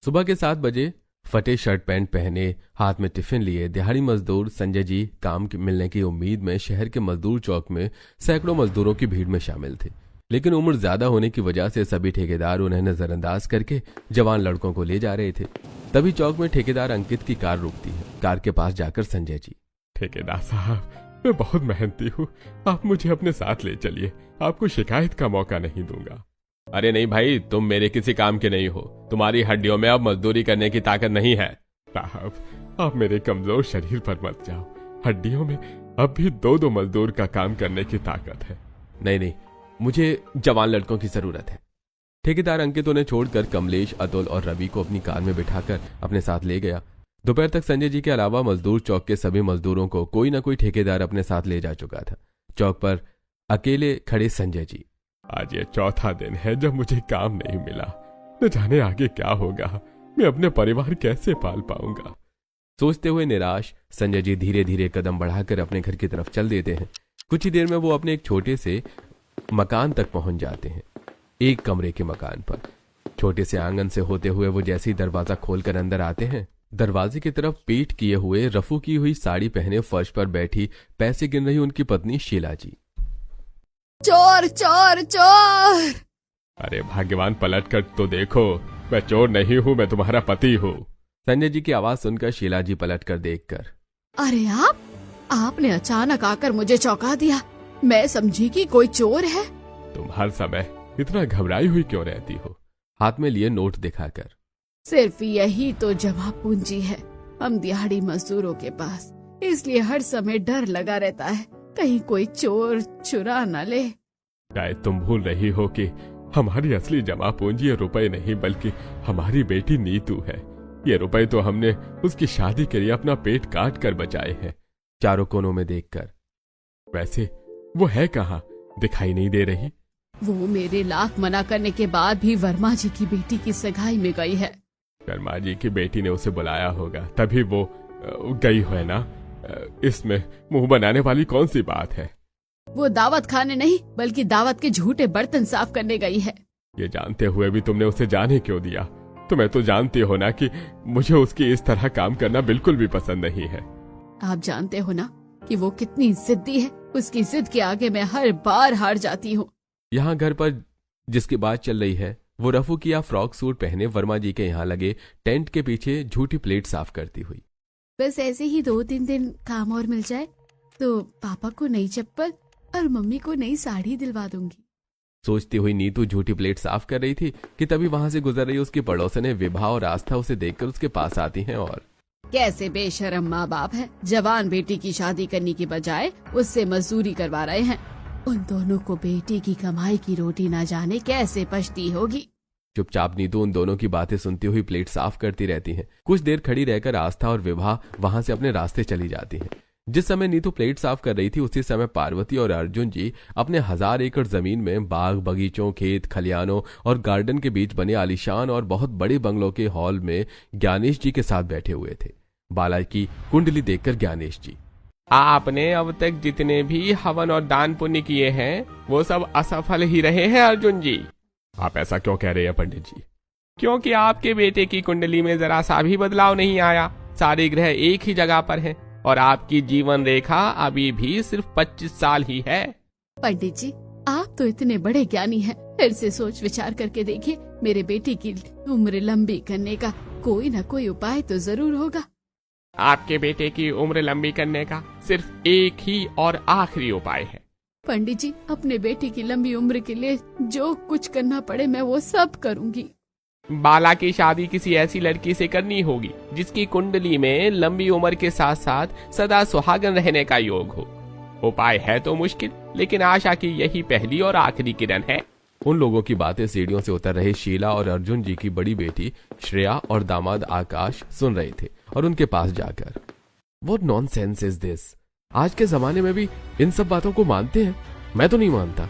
सुबह के 7 बजे फटे शर्ट पैंट पहने, हाथ में टिफिन लिए दिहाड़ी मजदूर संजय जी काम मिलने की उम्मीद में शहर के मजदूर चौक में सैकड़ों मजदूरों की भीड़ में शामिल थे। लेकिन उम्र ज्यादा होने की वजह से सभी ठेकेदार उन्हें नजरअंदाज करके जवान लड़कों को ले जा रहे थे। तभी चौक में ठेकेदार अंकित की कार रुकती है। कार के पास जाकर संजय जी, ठेकेदार साहब, मैं बहुत मेहनती हूँ, आप मुझे अपने साथ ले चलिए, आपको शिकायत का मौका नहीं दूंगा। अरे नहीं भाई, तुम मेरे किसी काम के नहीं हो, तुम्हारी हड्डियों में अब मजदूरी करने की ताकत नहीं है। साहब, आप मेरे कमजोर शरीर पर मत जाओ, हड्डियों में अब भी 2-2 मजदूर का काम करने की ताकत है। नहीं, मुझे जवान लड़कों की जरूरत है। ठेकेदार अंकित उन्हें छोड़कर कमलेश, अतुल और रवि को अपनी कार में बिठाकर अपने साथ ले गया। दोपहर तक संजय जी के अलावा मजदूर चौक के सभी मजदूरों को कोई ना कोई ठेकेदार अपने साथ ले जा चुका था। चौक पर अकेले खड़े संजय जी, आज ये चौथा दिन है जब मुझे काम नहीं मिला, न जाने आगे क्या होगा, मैं अपने परिवार कैसे पाल पाऊंगा। सोचते हुए निराश संजय जी धीरे धीरे कदम बढ़ाकर अपने घर की तरफ चल देते हैं। कुछ ही देर में वो अपने एक छोटे से मकान तक पहुंच जाते हैं। एक कमरे के मकान पर छोटे से आंगन से होते हुए वो जैसे ही दरवाजा खोलकर अंदर आते हैं, दरवाजे की तरफ पीठ किए हुए रफू की हुई साड़ी पहने फर्श पर बैठी पैसे गिन रही उनकी पत्नी शीला जी। चोर चोर चोर! अरे भाग्यवान, पलट कर तो देखो, मैं चोर नहीं हूँ, मैं तुम्हारा पति हूँ। संजय जी की आवाज सुनकर शीला जी पलट कर देखकर, अरे आपने अचानक आकर मुझे चौंका दिया। मैं समझी कि कोई चोर है। तुम हर समय इतना घबराई हुई क्यों रहती हो? हाथ में लिए नोट दिखाकर, सिर्फ यही तो जमा पूंजी है हम दिहाड़ी मजदूरों के पास, इसलिए हर समय डर लगा रहता है कहीं कोई चोर चुरा न ले। शायद तुम भूल रही हो कि हमारी असली जमा पूंजी ये रुपए नहीं बल्कि हमारी बेटी नीतू है। ये रुपए तो हमने उसकी शादी के लिए अपना पेट काट कर बचाए हैं। चारों कोनों में देखकर, वैसे वो है कहाँ? दिखाई नहीं दे रही। वो मेरे लाख मना करने के बाद भी वर्मा जी की बेटी की सगाई में गई है। वर्मा जी की बेटी ने उसे बुलाया होगा, तभी वो गई है ना। इसमें मुंह बनाने वाली कौन सी बात है? वो दावत खाने नहीं बल्कि दावत के झूठे बर्तन साफ करने गई है। ये जानते हुए भी तुमने उसे जाने क्यों दिया? तुम्हें तो जानती हो ना कि मुझे उसकी इस तरह काम करना बिल्कुल भी पसंद नहीं है। आप जानते हो ना कि वो कितनी जिद्दी है, उसकी जिद के आगे मैं हर बार हार जाती हूँ। यहाँ घर पर जिसकी बात चल रही है वो रफू किया फ्रॉक सूट पहने वर्मा जी के यहाँ लगे टेंट के पीछे झूठी प्लेट साफ करती हुई। बस ऐसे ही 2-3 दिन काम और मिल जाए तो पापा को नई चप्पल और मम्मी को नई साड़ी दिलवा दूंगी। सोचती हुई नीतू झूठी प्लेट साफ कर रही थी कि तभी वहां से गुजर रही उसकी पड़ोसने विभा और आस्था उसे देखकर उसके पास आती हैं और, कैसे बेशरम माँ बाप है, जवान बेटी की शादी करने की बजाय उससे मजदूरी करवा रहे हैं। उन दोनों को बेटी की कमाई की रोटी न जाने कैसे पछती होगी। चुपचाप नीतू उन दोनों की बातें सुनती हुई प्लेट साफ करती रहती है। कुछ देर खड़ी रहकर आस्था और विभा वहां से अपने रास्ते चली जाती हैं। जिस समय नीतू प्लेट साफ कर रही थी उसी समय पार्वती और अर्जुन जी अपने 1000 एकड़ जमीन में बाग बगीचों, खेत खलियानों और गार्डन के बीच बने आलीशान और बहुत बड़े बंगलों के हॉल में ज्ञानेश जी के साथ बैठे हुए थे। बाला की कुंडली देखकर ज्ञानेश जी, आपने अब तक जितने भी हवन और दान पुण्य किए हैं वो सब असफल ही रहे हैं अर्जुन जी। आप ऐसा क्यों कह रहे हैं पंडित जी? क्योंकि आपके बेटे की कुंडली में जरा सा भी बदलाव नहीं आया। सारे ग्रह एक ही जगह पर हैं और आपकी जीवन रेखा अभी भी सिर्फ 25 साल ही है। पंडित जी, आप तो इतने बड़े ज्ञानी हैं, फिर से सोच विचार करके देखिए, मेरे बेटे की उम्र लंबी करने का कोई न कोई उपाय तो जरूर होगा। आपके बेटे की उम्र लंबी करने का सिर्फ एक ही और आखिरी उपाय है। पंडित जी, अपने बेटे की लंबी उम्र के लिए जो कुछ करना पड़े मैं वो सब करूंगी। बाला की शादी किसी ऐसी लड़की से करनी होगी जिसकी कुंडली में लंबी उम्र के साथ साथ सदा सुहागन रहने का योग हो। उपाय है तो मुश्किल, लेकिन आशा की यही पहली और आखिरी किरण है। उन लोगों की बातें सीढ़ियों से उतर रहे शीला और अर्जुन जी की बड़ी बेटी श्रेया और दामाद आकाश सुन रहे थे और उनके पास जाकर, व्हाट नॉनसेंस इज दिस? आज के जमाने में भी इन सब बातों को मानते हैं? मैं तो नहीं मानता।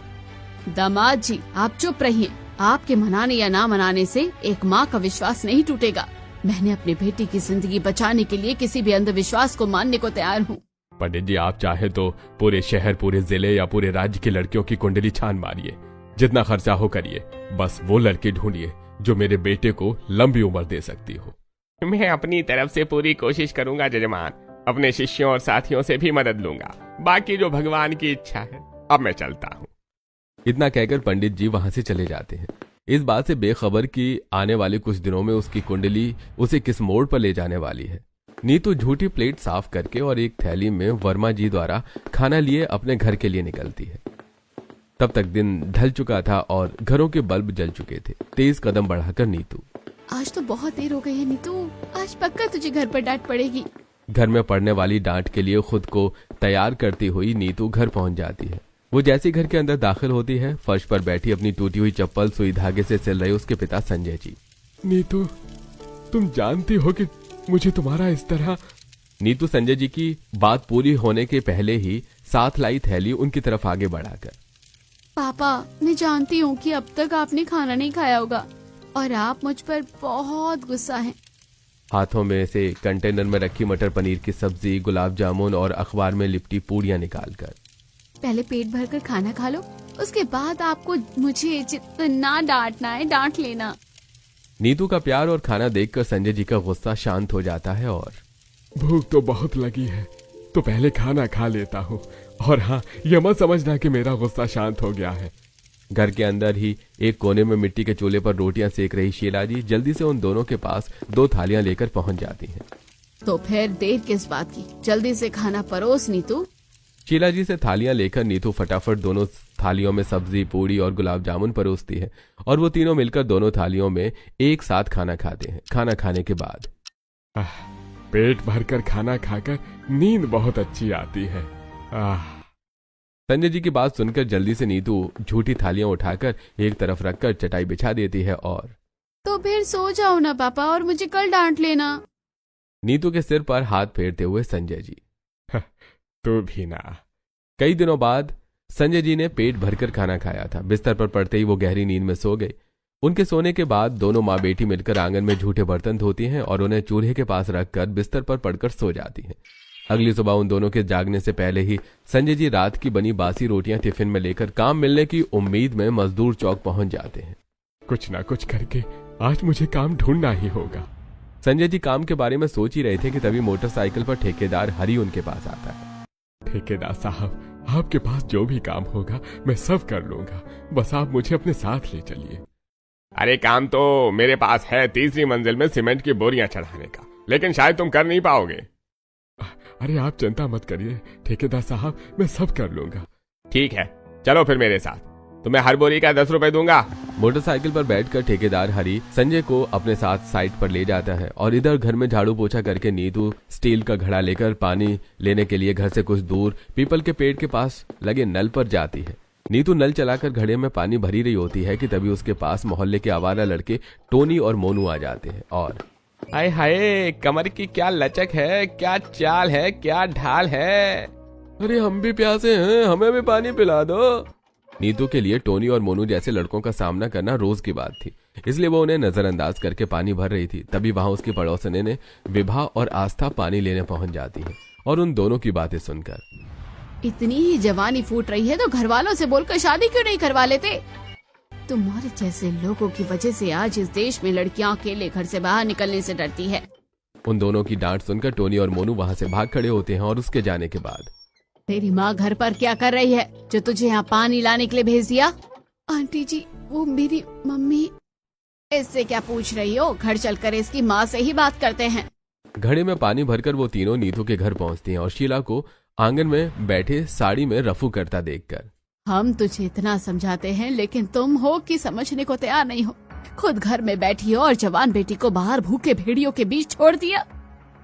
दामाद जी, आप चुप रहिए। आपके मनाने या ना मनाने से एक माँ का विश्वास नहीं टूटेगा। मैंने अपने बेटी की जिंदगी बचाने के लिए किसी भी अंधविश्वास को मानने को तैयार हूँ। पंडित जी, आप चाहे तो पूरे शहर, पूरे जिले या पूरे राज्य की लड़कियों की कुंडली छान मारिए, जितना खर्चा हो करिए, बस वो लड़के ढूंढिए जो मेरे बेटे को लंबी उम्र दे सकती हो। मैं अपनी तरफ से पूरी कोशिश करूंगा जजमान, अपने शिष्यों और साथियों से भी मदद लूंगा, बाकी जो भगवान की इच्छा है। अब मैं चलता हूँ। इतना कहकर पंडित जी वहां से चले जाते हैं, इस बात से बेखबर कि आने वाले कुछ दिनों में उसकी कुंडली उसे किस मोड़ पर ले जाने वाली है। नीतू झूठी प्लेट साफ करके और एक थैली में वर्मा जी द्वारा खाना लिए अपने घर के लिए निकलती है। तब तक दिन ढल चुका था और घरों के बल्ब जल चुके थे। तेज कदम बढ़ाकर नीतू, आज तो बहुत देर हो गई है नीतू, आज पक्का तुझे घर पर डांट पड़ेगी। घर में पड़ने वाली डांट के लिए खुद को तैयार करती हुई नीतू घर पहुंच जाती है। वो जैसे घर के अंदर दाखिल होती है, फर्श पर बैठी अपनी टूटी हुई चप्पल सुई धागे से सिल रहे उसके पिता संजय जी। नीतू, तुम जानती हो कि मुझे तुम्हारा इस तरह। नीतू संजय जी की बात पूरी होने के पहले ही साथ लाई थैली उनकी तरफ आगे बढ़ाकर, पापा, मैं जानती हूँ कि अब तक आपने खाना नहीं खाया होगा और आप मुझ पर बहुत गुस्सा हैं। हाथों में से कंटेनर में रखी मटर पनीर की सब्जी, गुलाब जामुन और अखबार में लिपटी पूड़ियां निकालकर, पहले पेट भरकर खाना खा लो, उसके बाद आपको मुझे जितना डांटना है डांट लेना। नीतू का प्यार और खाना देखकर संजय जी का गुस्सा शांत हो जाता है और भूख तो बहुत लगी है, तो पहले खाना खा लेता हूँ। और हाँ, यह मत समझना कि मेरा गुस्सा शांत हो गया है। घर के अंदर ही एक कोने में मिट्टी के चूल्हे पर रोटियां सेक रही शीला जी जल्दी से उन दोनों के पास 2 थालियां लेकर पहुंच जाती हैं। तो फिर देर किस बात की, जल्दी से खाना परोस नीतू। शीला जी से थालियां लेकर नीतू फटाफट दोनों थालियों में सब्जी, पूड़ी और गुलाब जामुन परोसती है और वो तीनों मिलकर दोनों थालियों में एक साथ खाना खाते हैं। खाना खाने के बाद पेट भरकर खाना खाकर नींद बहुत अच्छी आती है। संजय जी की बात सुनकर जल्दी से नीतू झूठी थालियां उठाकर एक तरफ रखकर चटाई बिछा देती है और तो फिर सो जाओ ना पापा और मुझे कल डांट लेना। नीतू के सिर पर हाथ फेरते हुए संजय जी, तू भी ना। कई दिनों बाद संजय जी ने पेट भरकर खाना खाया था। बिस्तर पर पड़ते ही वो गहरी नींद में सो गए। उनके सोने के बाद दोनों माँ बेटी मिलकर आंगन में झूठे बर्तन धोती हैं और उन्हें चूल्हे के पास रखकर बिस्तर पर पड़कर सो जाती हैं। अगली सुबह उन दोनों के जागने से पहले ही संजय जी रात की बनी बासी रोटियां टिफिन में लेकर काम मिलने की उम्मीद में मजदूर चौक पहुंच जाते हैं। कुछ ना कुछ करके आज मुझे काम ढूंढना ही होगा। संजय जी काम के बारे में सोच ही रहे थे कि तभी मोटरसाइकिल पर ठेकेदार हरि उनके पास आता है। ठेकेदार साहब, आपके पास जो भी काम होगा मैं सब कर लूंगा, बस आप मुझे अपने साथ ले चलिए। अरे काम तो मेरे पास है 3री मंजिल में सीमेंट की बोरियां चढ़ाने का, लेकिन शायद तुम कर नहीं पाओगे। अरे आप चिंता मत करिए ठेकेदार साहब, मैं सब कर लूंगा। ठीक है, चलो फिर मेरे साथ, तुम्हें हर बोरी का 10 रुपए दूंगा। मोटरसाइकिल पर बैठकर ठेकेदार हरि संजय को अपने साथ साइट पर ले जाता है और इधर घर में झाड़ू पोछा करके नीतू स्टील का घड़ा लेकर पानी लेने के लिए घर से कुछ दूर पीपल के पेड़ के पास लगे नल पर जाती है। नीतू नल चलाकर घड़े में पानी भरी रही होती है कि तभी उसके पास मोहल्ले के आवारा लड़के टोनी और मोनू आ जाते हैं और हाय हाय, कमर की क्या लचक है, क्या चाल है, क्या ढाल है। अरे हम भी प्यासे हैं, हमें भी पानी पिला दो। नीतू के लिए टोनी और मोनू जैसे लड़कों का सामना करना रोज की बात थी, इसलिए वो उन्हें नजरअंदाज करके पानी भर रही थी। तभी वहां उसकी पड़ोसने ने विभा और आस्था पानी लेने पहुंच जाती है और उन दोनों की बातें सुनकर, इतनी ही जवानी फूट रही है तो घर वालों से बोलकर शादी क्यों नहीं करवा लेते? तुम्हारे जैसे लोगों की वजह से आज इस देश में लड़कियां अकेले घर से बाहर निकलने से डरती है। उन दोनों की डांट सुनकर टोनी और मोनू वहां से भाग खड़े होते हैं और उसके जाने के बाद, तेरी माँ घर पर क्या कर रही है जो तुझे यहाँ पानी लाने के लिए भेज दिया? आंटी जी, वो मेरी मम्मी। इससे क्या पूछ रही हो? घर चलकर इसकी माँ से ही बात करते हैं। घड़े में पानी भरकर वो तीनों नीतू के घर पहुंचती हैं और शीला को आंगन में बैठे साड़ी में रफू करता देखकर, हम तुझे इतना समझाते हैं लेकिन तुम हो कि समझने को तैयार नहीं हो। खुद घर में बैठी हो और जवान बेटी को बाहर भूखे भेड़ियों के बीच छोड़ दिया।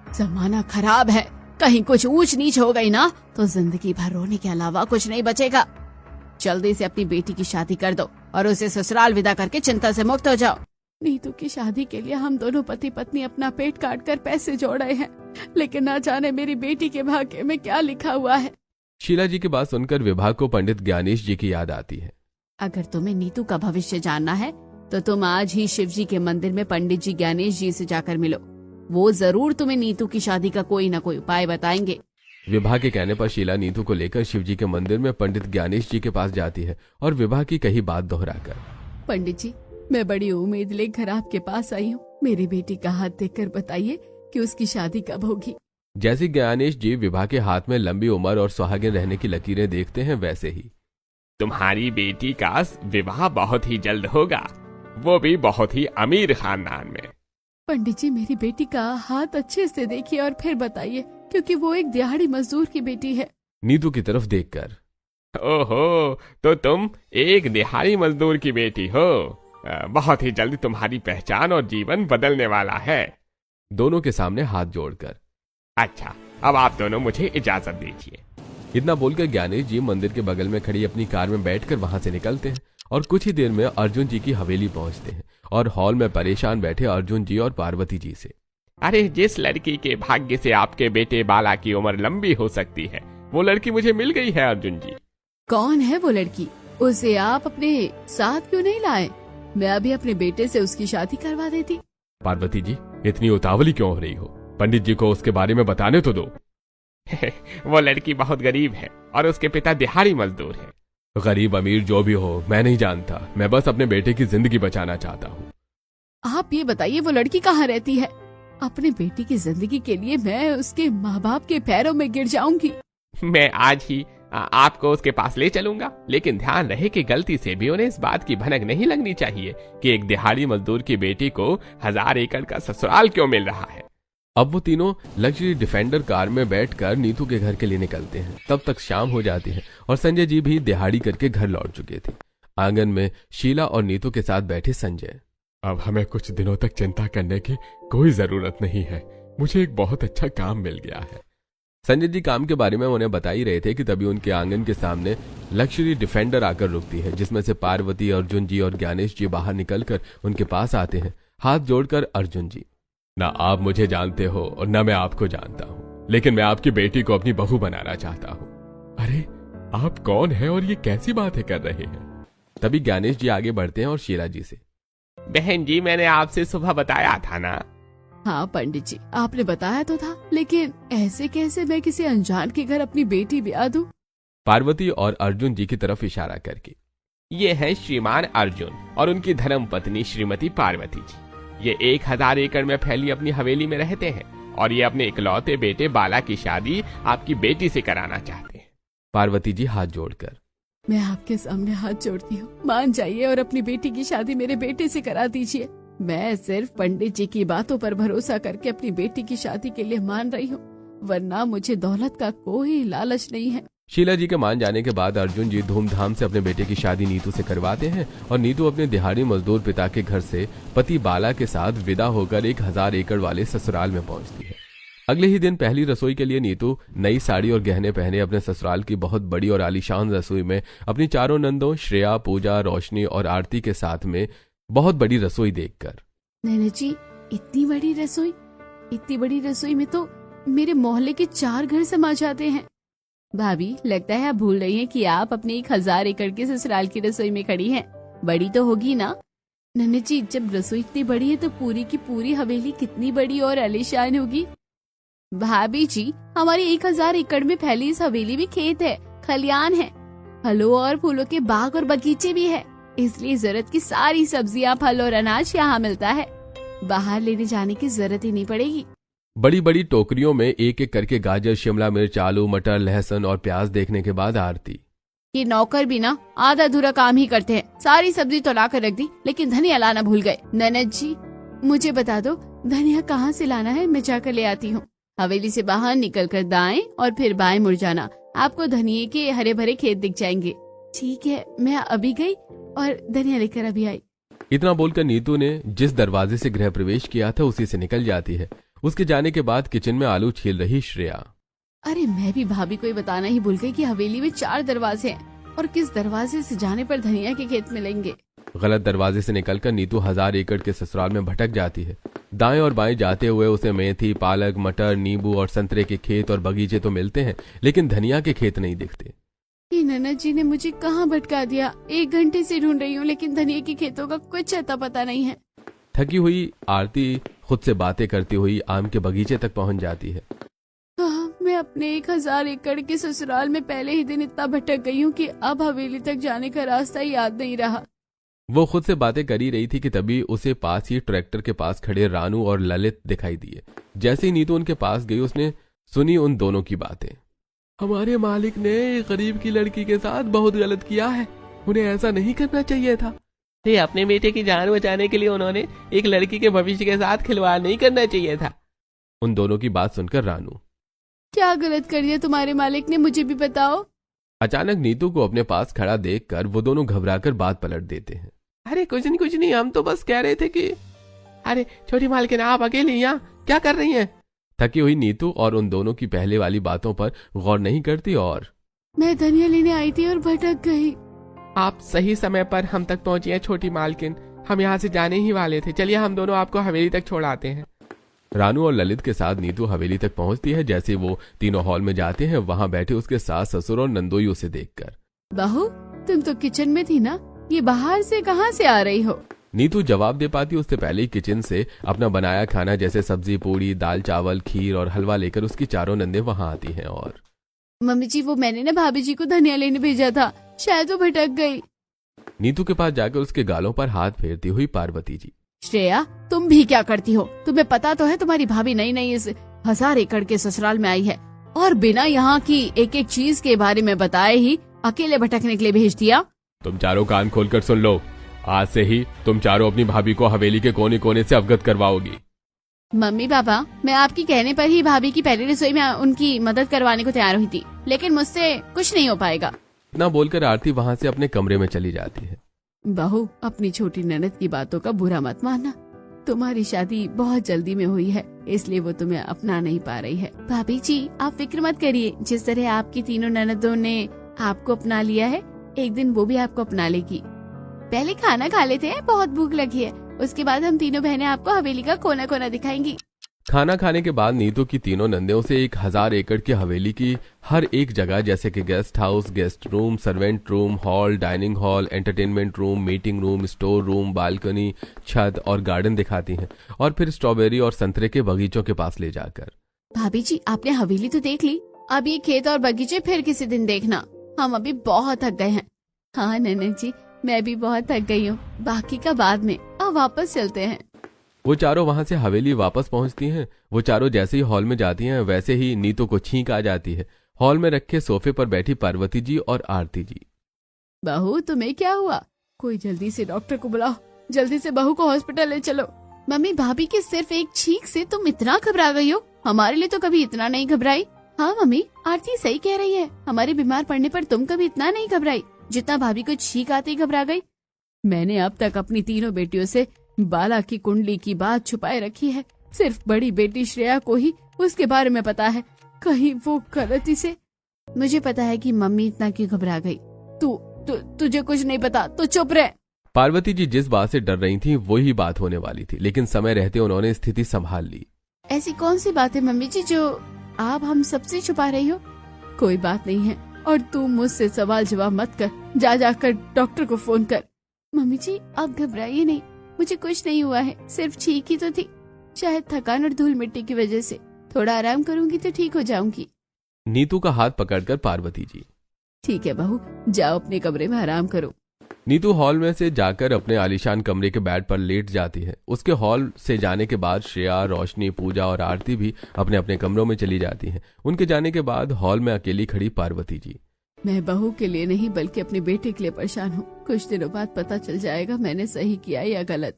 जमाना खराब है, कहीं कुछ ऊंच नीच हो गई ना तो जिंदगी भर रोने के अलावा कुछ नहीं बचेगा। जल्दी से अपनी बेटी की शादी कर दो और उसे ससुराल विदा करके चिंता से मुक्त हो जाओ। नीतू की शादी के लिए हम दोनों पति पत्नी अपना पेट काट कर पैसे जोड़े हैं, लेकिन ना जाने मेरी बेटी के भाग्य में क्या लिखा हुआ है। शीला जी की बात सुनकर विभा को पंडित ज्ञानेश जी की याद आती है। अगर तुम्हें नीतू का भविष्य जानना है तो तुम आज ही शिव जी के मंदिर में पंडित जी ज्ञानेश जी से जाकर मिलो। वो जरूर तुम्हें नीतू की शादी का कोई न कोई उपाय बताएंगे। विभा के कहने पर शीला नीतू को लेकर शिव जी के मंदिर में पंडित ज्ञानेश जी के पास जाती है और विभा की कही बात दोहराकर, पंडित जी, मैं बड़ी उम्मीद लेकर आपके पास आई हूँ। मेरी बेटी का हाथ देखकर बताइए कि उसकी शादी कब होगी। जैसे ज्ञानेश जी विभा के हाथ में लंबी उम्र और सुहागिन रहने की लकीरें देखते हैं, वैसे ही तुम्हारी बेटी का विवाह बहुत ही जल्द होगा, वो भी बहुत ही अमीर खानदान में। पंडित जी, मेरी बेटी का हाथ अच्छे से देखिए और फिर बताइए, क्योंकि वो एक दिहाड़ी मजदूर की बेटी है। नीतू की तरफ देखकर, ओहो, तो तुम एक दिहाड़ी मजदूर की बेटी हो। बहुत ही जल्द तुम्हारी पहचान और जीवन बदलने वाला है। दोनों के सामने हाथ जोड़कर, अच्छा, अब आप दोनों मुझे इजाजत दीजिए। इतना बोलकर ज्ञानेश जी मंदिर के बगल में खड़ी अपनी कार में बैठकर वहां से निकलते हैं और कुछ ही देर में अर्जुन जी की हवेली पहुंचते हैं और हॉल में परेशान बैठे अर्जुन जी और पार्वती जी से, अरे, जिस लड़की के भाग्य से आपके बेटे बाला की उम्र लंबी हो सकती है, वो लड़की मुझे मिल गई है अर्जुन जी। कौन है वो लड़की? उसे आप अपने साथ क्यों नहीं लाए? मैं अभी अपने बेटे से उसकी शादी करवा देती। पार्वती जी, इतनी उतावली क्यों हो रही हो? पंडित जी को उसके बारे में बताने तो दो। वो लड़की बहुत गरीब है और उसके पिता दिहाड़ी मजदूर है। गरीब अमीर जो भी हो, मैं नहीं जानता। मैं बस अपने बेटे की जिंदगी बचाना चाहता हूँ। आप ये बताइए, वो लड़की कहाँ रहती है? अपने बेटी की जिंदगी के लिए मैं उसके माँ बाप के पैरों में गिर जाऊंगी। मैं आज ही आपको उसके पास ले चलूंगा, लेकिन ध्यान रहे कि गलती से भी उन्हें इस बात की भनक नहीं लगनी चाहिए कि एक दिहाड़ी मजदूर की बेटी को 1000 एकड़ का ससुराल क्यों मिल रहा है। अब वो तीनों लग्जरी डिफेंडर कार में बैठकर नीतू के घर के लिए निकलते हैं। तब तक शाम हो जाती है और संजय जी भी दिहाड़ी करके घर लौट चुके थे। आंगन में शीला और नीतू के साथ बैठे संजय, अब हमें कुछ दिनों तक चिंता करने की कोई जरूरत नहीं है। मुझे एक बहुत अच्छा काम मिल गया है। संजय जी काम के बारे में उन्हें बता ही रहे थे कि तभी उनके आंगन के सामने लग्जरी डिफेंडर आकर रुकती है, जिसमें से पार्वती, अर्जुन जी और ज्ञानेश जी बाहर निकलकर उनके पास आते हैं। हाथ जोड़कर अर्जुन जी, ना आप मुझे जानते हो और ना मैं आपको जानता हूँ, लेकिन मैं आपकी बेटी को अपनी बहू बनाना चाहता हूँ। अरे, आप कौन हैं और ये कैसी बातें कर रहे हैं? तभी ज्ञानेश जी आगे बढ़ते हैं और शीला जी से, बहन जी, मैंने आपसे सुबह बताया था ना। हाँ पंडित जी, आपने बताया तो था, लेकिन ऐसे कैसे मैं किसी अनजान के घर अपनी बेटी ब्याह दूं? पार्वती और अर्जुन जी की तरफ इशारा करके, ये है श्रीमान अर्जुन और उनकी धर्म पत्नी श्रीमती पार्वती जी। ये 1000 एकड़ में फैली अपनी हवेली में रहते हैं और ये अपने इकलौते बेटे बाला की शादी आपकी बेटी से कराना चाहते हैं। पार्वती जी हाथ जोड़कर, मैं आपके सामने हाथ जोड़ती हूँ, मान जाइए और अपनी बेटी की शादी मेरे बेटे से करा दीजिए। मैं सिर्फ पंडित जी की बातों पर भरोसा करके अपनी बेटी की शादी के लिए मान रही हूँ, वरना मुझे दौलत का कोई लालच नहीं है। शीला जी के मान जाने के बाद अर्जुन जी धूमधाम से अपने बेटे की शादी नीतू से करवाते हैं और नीतू अपने दिहाड़ी मजदूर पिता के घर से पति बाला के साथ विदा होकर 1000 एकड़ वाले ससुराल में पहुंचती है। अगले ही दिन पहली रसोई के लिए नीतू नई साड़ी और गहने पहने अपने ससुराल की बहुत बड़ी और आलीशान रसोई में अपनी चारों नंदों श्रेया, पूजा, रोशनी और आरती के साथ में बहुत बड़ी रसोई देखकर, नैना जी, इतनी बड़ी रसोई में तो मेरे मोहल्ले के 4 घर समा जाते हैं। भाभी, लगता है आप भूल रही हैं कि आप अपने 1000 एकड़ के ससुराल की रसोई में खड़ी हैं। बड़ी तो होगी ना? नन्हे जी, जब रसोई इतनी बड़ी है तो पूरी की पूरी हवेली कितनी बड़ी और आलीशान होगी। भाभी जी, हमारी 1000 एकड़ में फैली इस हवेली में खेत है, खलियान है, फलों और फूलों के बाग और बगीचे भी है, इसलिए जरूरत की सारी सब्जियां, फल और अनाज यहाँ मिलता है। बाहर लेने जाने की जरूरत ही नहीं पड़ेगी। बड़ी बड़ी टोकरियों में एक एक करके गाजर, शिमला मिर्च, आलू, मटर, लहसुन और प्याज देखने के बाद आरती, ये नौकर भी ना आधा अधूरा काम ही करते हैं। सारी सब्जी तो ला कर रख दी, लेकिन धनिया लाना भूल गए। ननद जी, मुझे बता दो धनिया कहाँ से लाना है, मैं जाकर ले आती हूँ। हवेली से बाहर निकलकर दाएं और फिर बाएं मुड़ जाना, आपको धनिये के हरे भरे खेत दिख जाएंगे। ठीक है, मैं अभी गई और धनिया लेकर अभी आई। इतना बोलकर नीतू ने जिस दरवाजे से गृह प्रवेश किया था उसी से निकल जाती है। उसके जाने के बाद किचन में आलू छील रही श्रेया, अरे मैं भी भाभी को बताना ही भूल गई कि हवेली में 4 दरवाजे हैं और किस दरवाजे से जाने पर धनिया के खेत मिलेंगे। गलत दरवाजे से निकलकर नीतू 1000 एकड़ के ससुराल में भटक जाती है। दाएं और बाएं जाते हुए उसे मेथी, पालक, मटर, नींबू और संतरे के खेत और बगीचे तो मिलते हैं, लेकिन धनिया के खेत नहीं दिखते। ननद जी ने मुझे कहाँ भटका दिया। 1 घंटे से ढूंढ रही हूँ, लेकिन धनिया के खेतों का कुछ अता पता नहीं है। थकी हुई आरती खुद से बातें करती हुई आम के बगीचे तक पहुंच जाती है। मैं अपने 1000 एकड़ के ससुराल में पहले ही दिन इतना भटक गई हूँ कि अब हवेली तक जाने का रास्ता ही याद नहीं रहा। वो खुद से बातें कर ही रही थी कि तभी उसे पास ही ट्रैक्टर के पास खड़े रानू और ललित दिखाई दिए। जैसे ही नीतू उनके पास गई उसने सुनी उन दोनों की बातें। हमारे मालिक ने गरीब की लड़की के साथ बहुत गलत किया है, उन्हें ऐसा नहीं करना चाहिए था। अपने बेटे की जान बचाने के लिए उन्होंने एक लड़की के भविष्य के साथ खिलवाड़ नहीं करना चाहिए था। उन दोनों की बात सुनकर रानू, क्या गलत कर दिया तुम्हारे मालिक ने, मुझे भी बताओ। अचानक नीतू को अपने पास खड़ा देखकर वो दोनों घबराकर बात पलट देते हैं। अरे कुछ नहीं, हम तो बस कह रहे थे कि अरे छोटी मालकिन आप अकेले यहाँ क्या कर रही हैं? थकी हुई नीतू और उन दोनों की पहले वाली बातों पर गौर नहीं करती और मैं धनिया लेने आई थी और भटक गई। आप सही समय पर हम तक पहुंची हैं छोटी मालकिन, हम यहाँ से जाने ही वाले थे, चलिए हम दोनों आपको हवेली तक छोड़ आते हैं। रानू और ललित के साथ नीतू हवेली तक पहुंचती है। जैसे वो तीनों हॉल में जाते हैं वहां बैठे उसके सास ससुर और नंदोई उसे देखकर, बहू तुम तो किचन में थी ना, ये बाहर से कहाँ से आ रही हो? नीतू जवाब दे पाती उससे पहले ही किचन से अपना बनाया खाना जैसे सब्जी पूड़ी दाल चावल खीर और हलवा लेकर उसकी चारों नंदे वहां आती हैं। और मम्मी जी वो मैंने ना भाभी जी को धनिया लेने भेजा था, शायद वो भटक गई। नीतू के पास जाकर उसके गालों पर हाथ फेरती हुई पार्वती जी, श्रेया तुम भी क्या करती हो? तुम्हें पता तो है तुम्हारी भाभी नई इस 1000 एकड़ के ससुराल में आई है और बिना यहाँ की एक एक चीज के बारे में बताए ही अकेले भटकने के लिए भेज दिया। तुम चारों कान खोलकर सुन लो, आज से ही तुम चारों अपनी भाभी को हवेली के कोने कोने से अवगत करवाओगी। मम्मी पापा मैं आपकी कहने पर ही भाभी की पहली रसोई में उनकी मदद करवाने को तैयार हुई थी, लेकिन मुझसे कुछ नहीं हो पाएगा। इतना बोलकर आरती वहां से अपने कमरे में चली जाती है। बहू अपनी छोटी ननद की बातों का बुरा मत मानना, तुम्हारी शादी बहुत जल्दी में हुई है इसलिए वो तुम्हें अपना नहीं पा रही है। भाभी जी आप फिक्र मत करिए, जिस तरह आपकी तीनों ननदों ने आपको अपना लिया है एक दिन वो भी आपको अपना लेगी। पहले खाना खा लेते हैं, बहुत भूख लगी है, उसके बाद हम तीनों बहनें आपको हवेली का कोना कोना दिखाएंगी। खाना खाने के बाद नीतू की तीनों नंदों से 1000 एकड़ की हवेली की हर एक जगह जैसे कि guest house, guest room, servant room, hall, dining hall, entertainment room, meeting room, store room, balcony, छत और गार्डन दिखाती हैं और फिर स्ट्रॉबेरी और संतरे के बगीचों के पास ले जाकर। भाभी जी आपने हवेली तो देख ली, अब ये खेत और बगीचे फिर किसी दिन देखना, हम अभी बहुत थक गए हैं। हाँ ननद जी मैं भी बहुत थक गई हूँ, बाकी का बाद में, अब वापस चलते हैं। वो चारों वहां से हवेली वापस पहुंचती हैं। वो चारों जैसे ही हॉल में जाती हैं वैसे ही नीतू को छींक आ जाती है। हॉल में रखे सोफे पर बैठी पार्वती जी और आरती जी। बहू तुम्हें क्या हुआ? कोई जल्दी से डॉक्टर को बुलाओ, जल्दी से बहू को हॉस्पिटल ले चलो। मम्मी भाभी की सिर्फ एक छींक से तुम इतना घबरा गई हो, हमारे लिए तो कभी इतना नहीं घबराई। हाँ मम्मी आरती सही कह रही है, हमारे बीमार पड़ने पर तुम कभी इतना नहीं घबराई जितना भाभी को छींक आते ही घबरा गई। मैंने अब तक अपनी तीनों बेटियों से बाला की कुंडली की बात छुपाए रखी है, सिर्फ बड़ी बेटी श्रेया को ही उसके बारे में पता है, कहीं वो गलती से। मुझे पता है कि मम्मी इतना क्यों घबरा गई, तुझे कुछ नहीं पता तो चुप रह। पार्वती जी जिस बात से डर रही थी वही बात होने वाली थी, लेकिन समय रहते उन्होंने स्थिति संभाल ली। ऐसी कौन सी बात है मम्मी जी जो आप हम सबसे छुपा रही हो? कोई बात नहीं है और तू मुझसे सवाल जवाब मत कर, जाकर डॉक्टर को फोन कर। मम्मी जी आप घबराइए नहीं, मुझे कुछ नहीं हुआ है, सिर्फ छींक ही तो थी, शायद थकान और धूल मिट्टी की वजह से, थोड़ा आराम करूंगी तो ठीक हो जाऊंगी। नीतू का हाथ पकड़कर पार्वती जी, ठीक है बहू जाओ अपने कमरे में आराम करो। नीतू हॉल में से जाकर अपने आलीशान कमरे के बेड पर लेट जाती है। उसके हॉल से जाने के बाद श्रेया, रोशनी, पूजा और आरती भी अपने अपने कमरों में चली जाती हैं। उनके जाने के बाद हॉल में अकेली खड़ी पार्वती जी, मैं बहू के लिए नहीं बल्कि अपने बेटे के लिए परेशान हूँ, कुछ दिनों बाद पता चल जाएगा मैंने सही किया या गलत।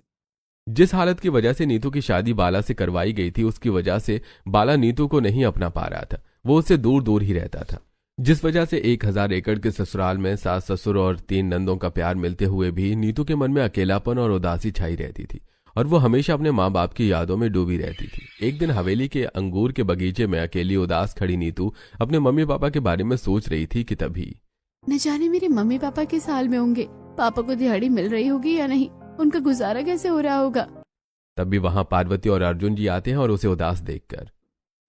जिस हालत की वजह से नीतू की शादी बाला से करवाई गई थी उसकी वजह से बाला नीतू को नहीं अपना पा रहा था, वो उससे दूर दूर ही रहता था, जिस वजह से 1000 एकड़ के ससुराल में सास ससुर और 3 नंदों का प्यार मिलते हुए भी नीतू के मन में अकेलापन और उदासी छाई रहती थी और वो हमेशा अपने माँ बाप की यादों में डूबी रहती थी। एक दिन हवेली के अंगूर के बगीचे में अकेली उदास खड़ी नीतू अपने मम्मी पापा के बारे में सोच रही थी कि तभी न जाने मेरे मम्मी पापा किस हाल में होंगे, पापा को दिहाड़ी मिल रही होगी या नहीं, उनका गुजारा कैसे हो रहा होगा। तभी वहाँ पार्वती और अर्जुन जी आते हैं और उसे उदास देखकर,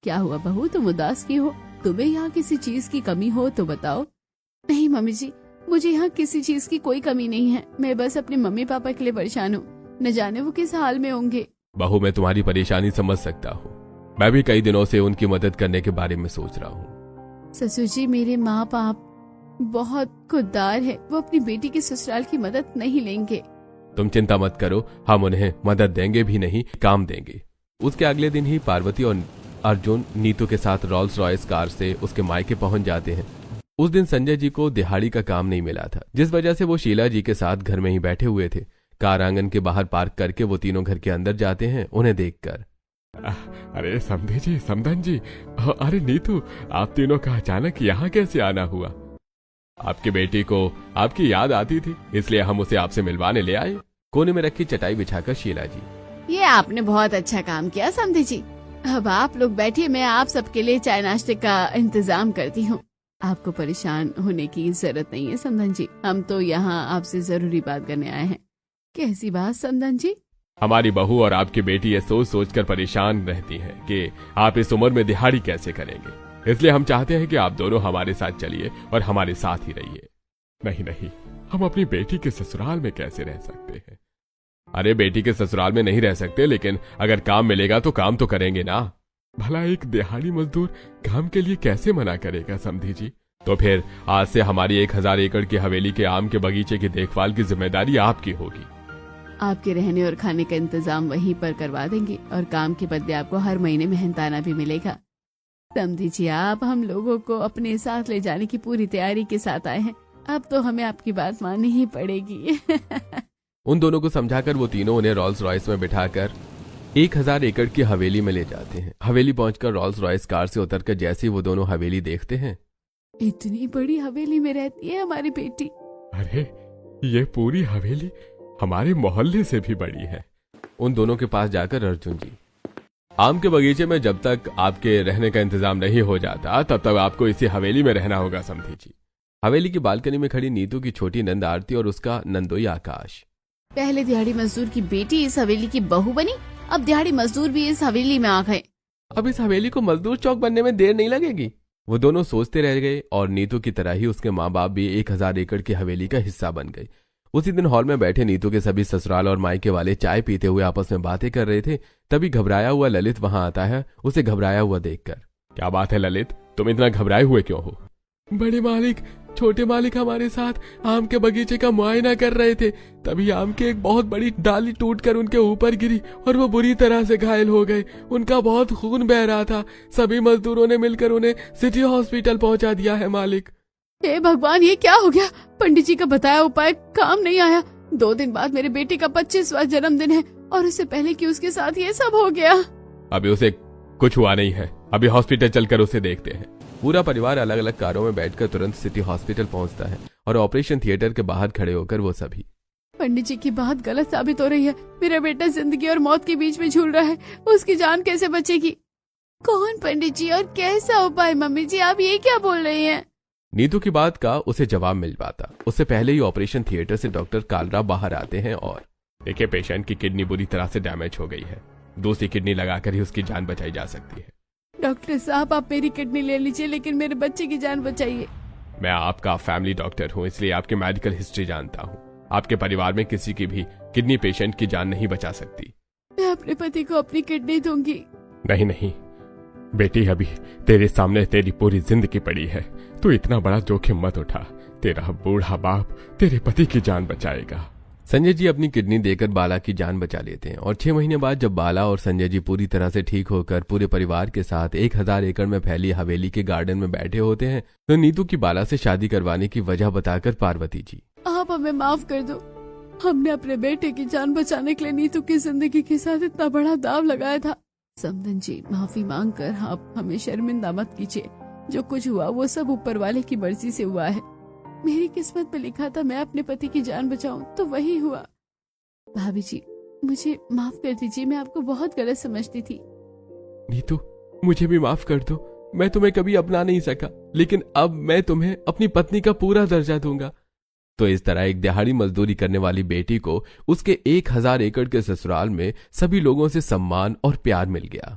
क्या हुआ बहू तुम उदास क्यों हो? तुम्हें यहाँ किसी चीज की कमी हो तो बताओ। नहीं मम्मी जी मुझे यहाँ किसी चीज की कोई कमी नहीं है, मैं बस अपने मम्मी पापा के लिए परेशान हूँ, न जाने वो किस हाल में होंगे। बहू मैं तुम्हारी परेशानी समझ सकता हूँ, मैं भी कई दिनों से उनकी मदद करने के बारे में सोच रहा हूँ। ससुर जी मेरे माँ बाप बहुत खुददार है, वो अपनी बेटी के ससुराल की मदद नहीं लेंगे। तुम चिंता मत करो, हम उन्हें मदद देंगे भी नहीं, काम देंगे। उसके अगले दिन ही पार्वती और अर्जुन नीतू के साथ रॉल्स रॉयस कार से उसके मायके पहुंच जाते हैं। उस दिन संजय जी को दिहाड़ी का काम नहीं मिला था, जिस वजह से वो शीला जी के साथ घर में ही बैठे हुए थे। कार आंगन के बाहर पार्क करके वो तीनों घर के अंदर जाते हैं, उन्हें देखकर। अरे समधे जी, समधन जी, अरे नीतू, आप तीनों का अचानक यहाँ कैसे आना हुआ? आपकी बेटी को आपकी याद आती थी, इसलिए हम उसे आपसे मिलवाने ले आए। कोने में रखी चटाई बिछाकर शीला जी। ये आपने बहुत अच्छा काम किया समधी जी। अब आप लोग बैठिए, मैं आप सबके लिए चाय नाश्ते का इंतजाम करती हूँ। आपको परेशान होने की जरूरत नहीं है समधन जी, हम तो यहाँ आपसे जरूरी बात करने आए हैं। कैसी बात समधन जी? हमारी बहू और आपकी बेटी ये सोच सोच कर परेशान रहती हैं कि आप इस उम्र में दिहाड़ी कैसे करेंगे, इसलिए हम चाहते हैं कि आप दोनों हमारे साथ चलिए और हमारे साथ ही रहिए। नहीं नहीं, हम अपनी बेटी के ससुराल में कैसे रह सकते हैं? अरे बेटी के ससुराल में नहीं रह सकते, लेकिन अगर काम मिलेगा तो काम तो करेंगे ना। भला एक दिहाड़ी मजदूर काम के लिए कैसे मना करेगा समधी जी? तो फिर आज से हमारी 1000 एकड़ की हवेली के आम के बगीचे की देखभाल की जिम्मेदारी आपकी होगी। आपके रहने और खाने का इंतजाम वहीं पर करवा देंगे और काम के बदले आपको हर महीने मेहनताना भी मिलेगा। समझी जी, आप हम लोगों को अपने साथ ले जाने की पूरी तैयारी के साथ आए हैं, अब तो हमें आपकी बात माननी ही पड़ेगी। उन दोनों को समझाकर वो तीनों उन्हें रॉल्स रॉयस में बिठाकर 1000 एकड़ की हवेली में ले जाते हैं। हवेली पहुंचकर रॉल्स रॉयस कार से उतरकर जैसे ही वो दोनों हवेली देखते हैं, इतनी बड़ी हवेली में रहती है हमारी बेटी। अरे ये पूरी हवेली हमारे मोहल्ले से भी बड़ी है। उन दोनों के पास जाकर अर्जुन जी, आम के बगीचे में जब तक आपके रहने का इंतजाम नहीं हो जाता तब तक आपको इसी हवेली में रहना होगा समधी जी। हवेली की बालकनी में खड़ी नीतू की छोटी नंद आरती और उसका नंदोई आकाश। पहले दिहाड़ी मजदूर की बेटी इस हवेली की बहू बनी, अब दिहाड़ी मजदूर भी इस हवेली में आ गए। अब इस हवेली को मजदूर चौक बनने में देर नहीं लगेगी। वो दोनों सोचते रह गए और नीतू की तरह ही उसके माँ बाप भी 1000 एकड़ की हवेली का हिस्सा बन गए। उसी दिन हॉल में बैठे नीतू के सभी ससुराल और मायके वाले चाय पीते हुए आपस में बातें कर रहे थे। तभी घबराया हुआ ललित वहां आता है, उसे घबराया हुआ देखकर। क्या बात है ललित, तुम इतना घबराए हुए क्यों हो? बड़े मालिक, छोटे मालिक हमारे साथ आम के बगीचे का मुआयना कर रहे थे, तभी आम की एक बहुत बड़ी डाली टूटकर उनके ऊपर गिरी और वो बुरी तरह से घायल हो गए। उनका बहुत खून बह रहा था। सभी मजदूरों ने मिलकर उन्हें सिटी हॉस्पिटल पहुंचा दिया है मालिक। हे भगवान, ये क्या हो गया? पंडित जी का बताया उपाय काम नहीं आया। 2 दिन बाद मेरे बेटे का 25वां जन्मदिन है और उससे पहले कि उसके साथ ये सब हो गया। अभी उसे कुछ हुआ नहीं है, अभी हॉस्पिटल चलकर उसे देखते हैं। पूरा परिवार अलग अलग कारों में बैठकर तुरंत सिटी हॉस्पिटल पहुंचता है और ऑपरेशन थिएटर के बाहर खड़े होकर वो सभी। पंडित जी की बात गलत साबित हो रही है। मेरा बेटा जिंदगी और मौत के बीच में झूल रहा है, उसकी जान कैसे बचेगी? कौन पंडित जी और कैसा उपाय? मम्मी जी, आप ये क्या बोल रही हैं? नीतू की बात का उसे जवाब मिल पाता। उससे पहले ही ऑपरेशन थिएटर से डॉक्टर कालरा बाहर आते हैं और देखिए, पेशेंट की किडनी बुरी तरह से डैमेज हो गई है, दूसरी किडनी लगाकर ही उसकी जान बचाई जा सकती है। डॉक्टर साहब, आप मेरी किडनी ले लीजिए, लेकिन मेरे बच्चे की जान बचाइए। मैं आपका फैमिली डॉक्टर हूँ, इसलिए आपकी मेडिकल हिस्ट्री जानता हूँ। आपके परिवार में किसी की भी किडनी पेशेंट की जान नहीं बचा सकती। मैं अपने पति को अपनी किडनी दूंगी। नहीं नहीं बेटी, अभी तेरे सामने तेरी पूरी जिंदगी पड़ी है, तू इतना बड़ा जोखिम मत उठा। तेरा बूढ़ा बाप तेरे पति की जान बचाएगा। संजय जी अपनी किडनी देकर बाला की जान बचा लेते हैं और 6 महीने बाद जब बाला और संजय जी पूरी तरह से ठीक होकर पूरे परिवार के साथ 1000 एकड़ में फैली हवेली के गार्डन में बैठे होते हैं तो नीतू की बाला से शादी करवाने की वजह बताकर पार्वती जी, आप हमें माफ कर दो। हमने अपने बेटे की जान बचाने के लिए नीतू की जिंदगी के साथ इतना बड़ा दाव लगाया था। समधन जी, माफी मांग कर आप हमें शर्मिंदा मत कीजिए। जो कुछ हुआ वो सब ऊपर वाले की मर्जी से हुआ है। मेरी किस्मत में लिखा था मैं अपने पति की जान बचाऊं, तो वही हुआ। भाभी जी, मुझे माफ कर दीजिए, मैं आपको बहुत गलत समझती थी। नीतू, मुझे भी माफ कर दो। मैं तुम्हें कभी अपना नहीं सका, लेकिन अब मैं तुम्हें अपनी पत्नी का पूरा दर्जा दूंगा। तो इस तरह एक दिहाड़ी मजदूरी करने वाली बेटी को उसके 1000 एकड़ के ससुराल में सभी लोगों से सम्मान और प्यार मिल गया।